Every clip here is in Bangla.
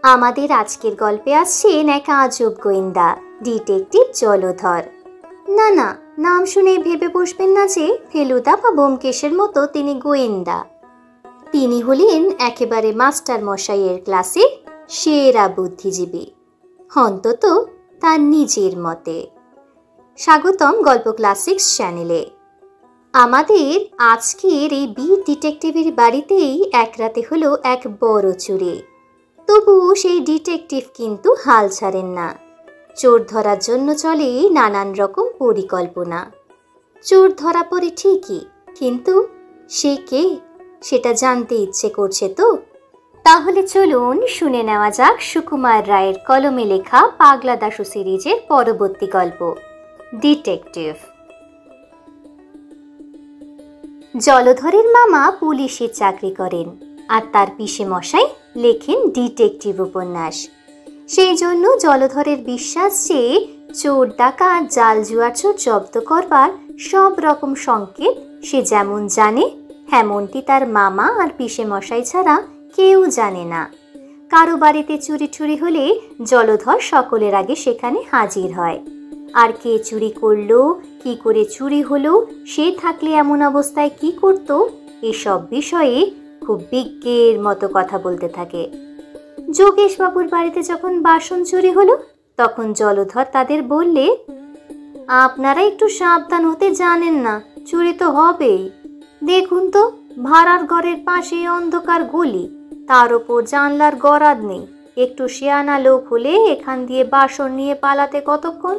আমাদের আজকের গল্পে আসছেন এক আজব গোয়েন্দা ডিটেকটিভ জলধর। না না, নাম শুনে ভেবে বসবেন না যে ফেলুদা বা ব্যোমকেশের মতো তিনি গোয়েন্দা। তিনি হলেন একেবারে মাস্টার মশাইয়ের ক্লাসে সেরা বুদ্ধিজীবী, অন্তত তার নিজের মতে। স্বাগতম গল্প ক্লাসিক্স চ্যানেলে। আমাদের আজকের এই বিট ডিটেকটিভের বাড়িতেই এক রাতে হলো এক বড় চুরি। তবুও সেই ডিটেকটিভ কিন্তু হাল ছাড়েন না। চোর ধরার জন্য চলে নানান রকম পরিকল্পনা। চোর ধরা পড়ে ঠিকই, কিন্তু সে কে সেটা জানতে ইচ্ছে করছে তো। তাহলে চলুন শুনে নেওয়া যাক সুকুমার রায়ের কলমে লেখা পাগলা দাশু সিরিজের পরবর্তী গল্প ডিটেকটিভ। জলধরের মামা পুলিশের চাকরি করেন, আর তার পিসে মশাই লেখেন ডিটেকটিভ উপন্যাস। সেই জন্য জলধরের বিশ্বাস যে চোর ডাকাত জাল জুয়ার চোর জব্দ করবার সব রকম সংকেত সে যেমন জানে, এমনটি তার মামা আর পিসে মশাই ছাড়া কেউ জানে না। কারো বাড়িতে চুরি ঠুরি হলে জলধর সকলের আগে সেখানে হাজির হয়। আর কে চুরি করলো, কি করে চুরি হলো, সে থাকলে এমন অবস্থায় কি করত, এসব বিষয়ে খুব বিজ্ঞের মতো কথা বলতে থাকে। যোগেশ বাবুর বাড়িতে যখন বাসন চুরি হলো, তখন জলধর তাদের বললে, আপনারা একটু সাবধান হতে জানেন না, চুরি তো হবেই। দেখুন তো, ভাড়ার ঘরের পাশে অন্ধকার গলি, তার ওপর জানলার গরাদ নেই। একটু শিয়ানা লোক হলে এখান দিয়ে বাসন নিয়ে পালাতে কতক্ষণ।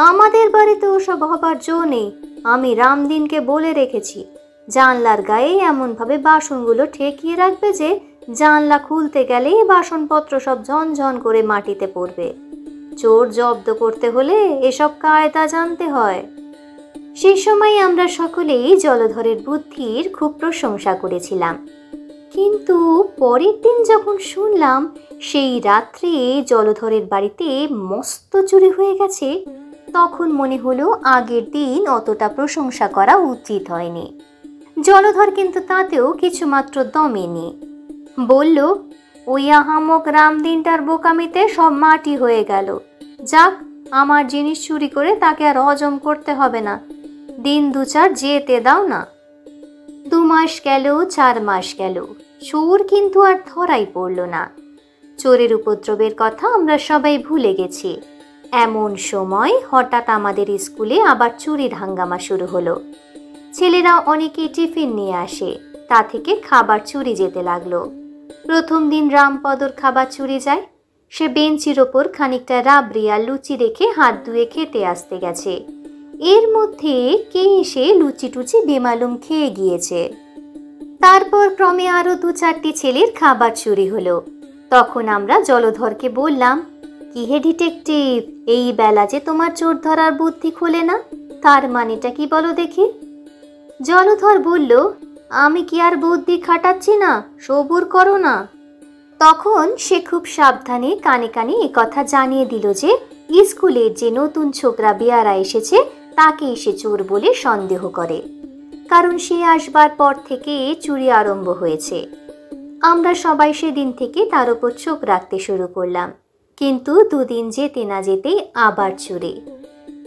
আমাদের বাড়িতে ওসব হবার জো নেই। আমি রামদিনকে বলে রেখেছি, জানলার গায়ে এমনভাবে বাসনগুলো ঠেকিয়ে রাখবে যে জানলা খুলতে গেলেই বাসনপত্র সব ঝনঝন করে মাটিতে পড়বে। চোর জব্দ করতে হলে এসব কায়দা জানতে হয়। সেই সময় আমরা সকলেই জলধরের বুদ্ধির খুব প্রশংসা করেছিলাম। কিন্তু পরের দিন যখন শুনলাম সেই রাত্রে জলধরের বাড়িতে মস্ত চুরি হয়ে গেছে, তখন মনে হলো আগের দিন অতটা প্রশংসা করা উচিত হয়নি। জলধর কিন্তু তাতেও কিছুমাত্র দমেনি। বলল, ওই আহামক রামদিনটার বোকামিতে সব মাটি হয়ে গেল। যাক, আমার জিনিস চুরি করে তাকে আর হজম করতে হবে না। দিন দু চার যেতে দাও না। 2 মাস গেল, 4 মাস গেল, চোর কিন্তু আর ধরাই পড়ল না। চোরের উপদ্রবের কথা আমরা সবাই ভুলে গেছি। এমন সময় হঠাৎ আমাদের স্কুলে আবার চুরির হাঙ্গামা শুরু হলো। ছেলেরা অনেকে টিফিন নিয়ে আসে, তা থেকে খাবার চুরি যেতে লাগলো। প্রথম দিন রামপদর খাবার চুরি যায়। সে বেঞ্চির ওপর খানিকটা রাবড়ি আর লুচি রেখে হাত ধুয়ে খেতে আসতে গেছে। এর মধ্যে কে এসে লুচি টুচি বেমালুম খেয়ে গিয়েছে। তারপর ক্রমে আরো 2-4টি ছেলের খাবার চুরি হলো। তখন আমরা জলধরকে বললাম, কি হে ডিটেকটিভ, এই বেলা যে তোমার চোর ধরার বুদ্ধি খোলে না, তার মানেটা কি বলো দেখি। জলধর বলল, আমি কি আর বুদ্ধি খাটাচ্ছি না, সবুর করো না। তখন সে খুব সাবধানে কানে কানে কথা জানিয়ে দিল যে স্কুলের যে নতুন ছোকরা বেয়ারা এসেছে তাকে সে চোর বলে সন্দেহ করে, কারণ সে আসবার পর থেকে চুরি আরম্ভ হয়েছে। আমরা সবাই সেদিন থেকে তার উপর চোখ রাখতে শুরু করলাম। কিন্তু 2 দিন যেতে না যেতেই আবার চুরি।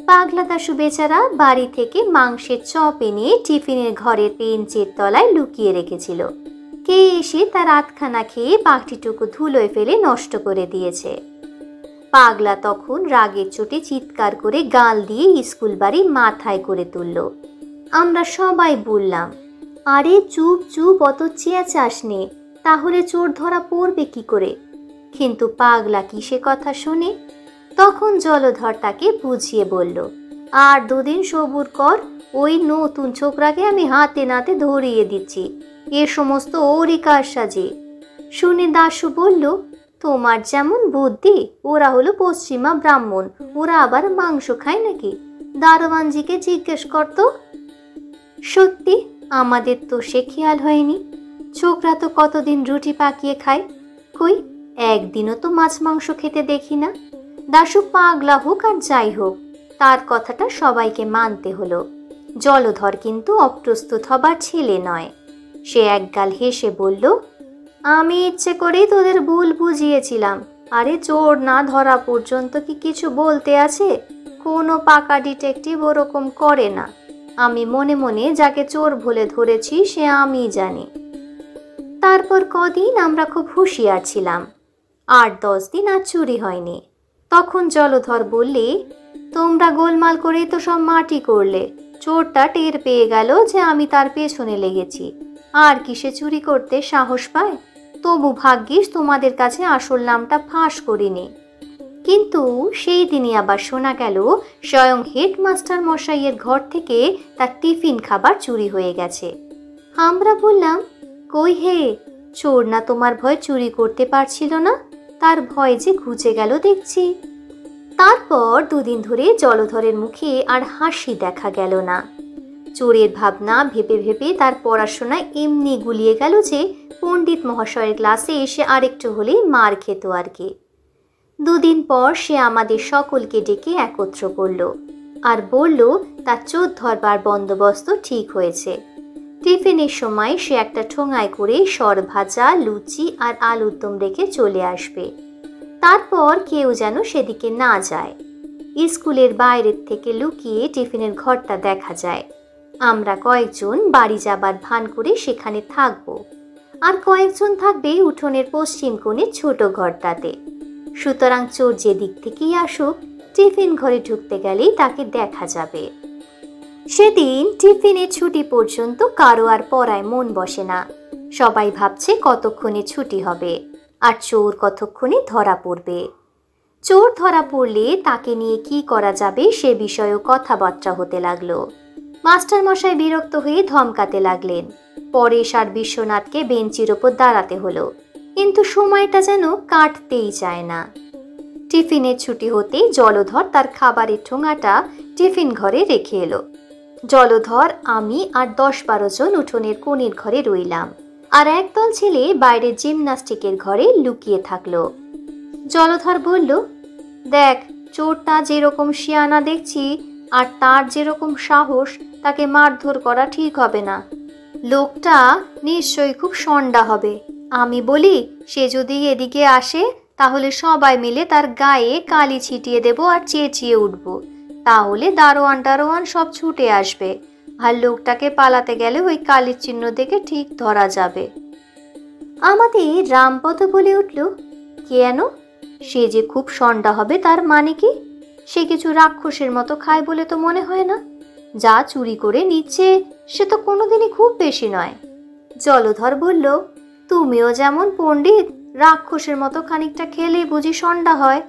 পাগলা দাশু বেচারা বাড়ি থেকে মাংসের চপ এনে টিফিনের ঘরের বেঞ্চের তলায় লুকিয়ে রেখেছিল। কে এসে তার আধখানা খেয়ে বাটিটুকু ধুলোয় ফেলে নষ্ট করে দিয়েছে। পাগলা তখন রাগের চোটে চিৎকার করে গাল দিয়ে স্কুল বাড়ি মাথায় করে তুলল। আমরা সবাই বললাম, আরে চুপ চুপ, অত চেঁচাস নে, তাহলে চোর ধরা পড়বে কি করে। কিন্তু পাগলা কি সে কথা শোনে। তখন জলধর তাকে বুঝিয়ে বলল, আর 2 দিন সবুর কর, ওই নতুন ছোকরাকে আমি হাতে নাতে ধরিয়ে দিচ্ছি। এ সমস্ত ওরই কারসাজি। শুনে দাশু বলল, তোমার যেমন বুদ্ধি, ওরা হলো পশ্চিমা ব্রাহ্মণ, ওরা আবার মাংস খায় নাকি? দারোয়ানজিকে জিজ্ঞেস করতো। সত্যি আমাদের তো সে খেয়াল হয়নি। ছোকরা তো কতদিন রুটি পাকিয়ে খায়, কই একদিনও তো মাছ মাংস খেতে দেখি না। দাশু পাগলা হোক আর যাই হোক, তার কথাটা সবাইকে মানতে হলো। জলধর কিন্তু অপ্রস্তুত হবার ছেলে নয়। সে একগাল হেসে বলল, আমি ইচ্ছে করেই তোদের ভুল বুঝিয়েছিলাম। আরে চোর না ধরা পর্যন্ত কি কিছু বলতে আছে? কোনো পাকা ডিটেকটিভ ওরকম করে না। আমি মনে মনে যাকে চোর বলে ধরেছি সে আমিই জানি। তারপর কদিন আমরা খুব হুঁশিয়ার ছিলাম। 8-10 দিন আর চুরি হয়নি। তখন জলধর বললে, তোমরা গোলমাল করেই তো সব মাটি করলে। চোরটা টের পেয়ে গেল যে আমি তার পেছনে লেগেছি, আর কি সে চুরি করতে সাহস পায়? তবু ভাগ্যিস তোমাদের কাছে আসল নামটা ফাঁস করিনি। কিন্তু সেই দিনই আবার শোনা গেল স্বয়ং হেডমাস্টার মশাইয়ের ঘর থেকে তার টিফিন খাবার চুরি হয়ে গেছে। আমরা বললাম, কই হে, চোর না তোমার ভয় চুরি করতে পারছিল না? তার ভয় যে ঘুচে গেল দেখছি। তারপর 2 দিন ধরে জলধরের মুখে আর হাসি দেখা গেল না। চোরের ভাবনা ভেবে ভেবে তার পড়াশোনা এমনি গুলিয়ে গেল যে পণ্ডিত মহাশয়ের ক্লাসে এসে আরেকটু হলেই মার খেত আর কি। 2 দিন পর সে আমাদের সকলকে ডেকে একত্র করল আর বলল তার চোর ধরবার বন্দোবস্ত ঠিক হয়েছে। টিফিনের সময় সে একটা ঠোঙায় করে সর ভাজা, লুচি আর আলুর দম রেখে চলে আসবে। তারপর কেউ যেন সেদিকে না যায়। স্কুলের বাইরের থেকে লুকিয়ে টিফিনের ঘরটা দেখা যায়। আমরা কয়েকজন বাড়ি যাবার ভান করে সেখানে থাকব, আর কয়েকজন থাকবে উঠোনের পশ্চিম কোণে ছোট ঘরটাতে। সুতরাং চোর যে দিক থেকেই আসুক, টিফিন ঘরে ঢুকতে গেলেই তাকে দেখা যাবে। সেদিন টিফিনের ছুটি পর্যন্ত কারো আর পড়ায় মন বসে না। সবাই ভাবছে কতক্ষণে ছুটি হবে আর চোর কতক্ষণে ধরা পড়বে। চোর ধরা পড়লে তাকে নিয়ে কি করা যাবে সে বিষয়েও কথাবার্তা হতে লাগলো। মাস্টারমশাই বিরক্ত হয়ে ধমকাতে লাগলেন। পরেশ আর বিশ্বনাথকে বেঞ্চির ওপর দাঁড়াতে হলো, কিন্তু সময়টা যেন কাটতেই চায় না। টিফিনের ছুটি হতে জলধর তার খাবারের ঠোঙাটা টিফিন ঘরে রেখে এলো। জলধর, আমি আর 10-12 জন উঠোনের কোণের ঘরে রইলাম, আর একদল ছেলে বাইরের জিমনাস্টিকের ঘরে লুকিয়ে থাকলো। জলধর বলল, দেখ, চোরটা যেরকম শিয়ানা দেখছি আর তার যেরকম সাহস, তাকে মারধর করা ঠিক হবে না। লোকটা নিশ্চয়ই খুব সন্ডা হবে। আমি বলি, সে যদি এদিকে আসে তাহলে সবাই মিলে তার গায়ে কালি ছিটিয়ে দেব আর চেঁচিয়ে উঠব। তাহলে দারোয়ান সব ছুটে আসবে, আর লোকটাকে পালাতে গেলে ওই কালির চিহ্ন দেখে ঠিক ধরা যাবে। আমাদের রামপদ বলে উঠল, কেন? সে যে খুব সন্ডা হবে তার মানে কি? সে কিছু রাক্ষসের মতো খায় বলে তো মনে হয় না। যা চুরি করে নিচ্ছে সে তো কোনোদিনই খুব বেশি নয়। জলধর বলল, তুমিও যেমন পণ্ডিত, রাক্ষসের মতো খানিকটা খেলে বুঝি সন্ডা হয়?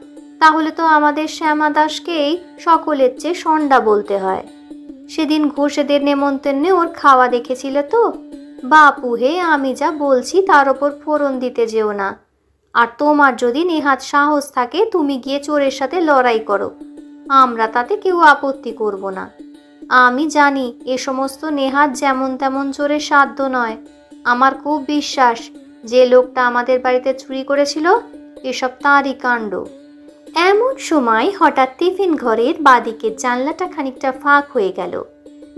তাহলে তো আমাদের শ্যামা দাসকেই সকলের চেয়ে সন্ডা বলতে হয়। সেদিন ঘোষেদের নেমন্তন্নে ওর খাওয়া দেখেছিলে তো? বাপু হে, আমি যা বলছি তার ওপর ফোড়ন দিতে যেও না। আর তোমার যদি নেহাত সাহস থাকে তুমি গিয়ে চোরের সাথে লড়াই করো, আমরা তাতে কেউ আপত্তি করব না। আমি জানি এ সমস্ত নেহাত যেমন তেমন চোরের সাধ্য নয়। আমার খুব বিশ্বাস যে লোকটা আমাদের বাড়িতে চুরি করেছিল এসব তারই কাণ্ড। এমন সময় হঠাৎ টিফিন ঘরের বাদিকের জানলাটা খানিকটা ফাঁক হয়ে গেল,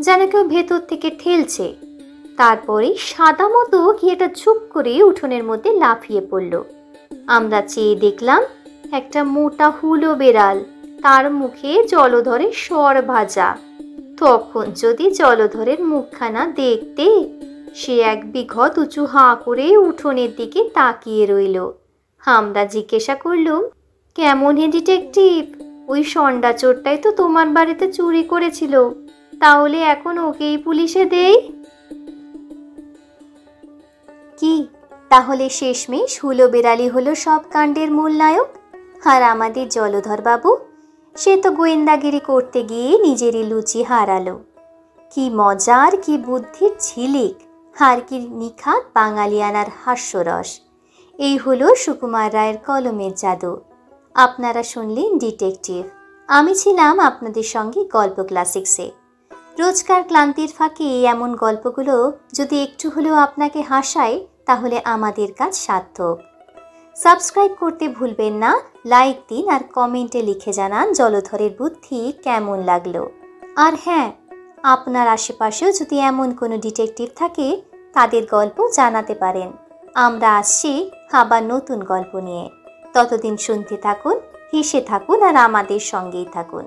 যেন কেউ ভেতর থেকে ঠেলছে। তারপরে সাদা মতো কি একটা চুপ করে উঠোনের মধ্যে লাফিয়ে পড়ল। আমরা চেয়ে দেখলাম একটা মোটা হুলো বেড়াল, তার মুখে জলধরের সর ভাজা। তখন যদি জলধরের মুখখানা দেখতে, সে এক বিঘত উঁচু হাঁ করে উঠোনের দিকে তাকিয়ে রইল। আমরা জিজ্ঞাসা করলুম, কেমন হে ডিটেকটিভ, ওই সন্ডা চোরটাই তো তোমার বাড়িতে চুরি করেছিল, তাহলে এখন ওকেই পুলিশে দেই? কি তাহলে শেষমেশ হুলো বেড়ালি হলো সব কাণ্ডের মূল নায়ক? আর আমাদের জলধর বাবু, সে তো গোয়েন্দাগিরি করতে গিয়ে নিজেরই লুচি হারালো। কি মজার, কি বুদ্ধির ঝিলিক, আর কি নিখাত বাঙালিয়ানার হাস্যরস! এই হলো সুকুমার রায়ের কলমের জাদু। আপনারা শুনলেন ডিটেকটিভ। আমি ছিলাম আপনাদের সঙ্গে গল্প ক্লাসিক্সে। রোজকার ক্লান্তির ফাঁকে এমন গল্পগুলো যদি একটু হলেও আপনাকে হাসায় তাহলে আমাদের কাজ সার্থক। সাবস্ক্রাইব করতে ভুলবেন না, লাইক দিন আর কমেন্টে লিখে জানান জলধরের বুদ্ধি কেমন লাগলো। আর হ্যাঁ, আপনার আশেপাশেও যদি এমন কোনো ডিটেকটিভ থাকে তাদের গল্প জানাতে পারেন। আমরা আসছি আবার নতুন গল্প নিয়ে। ততদিন শুনতে থাকুন, হেসে থাকুন আর আমাদের সঙ্গেই থাকুন।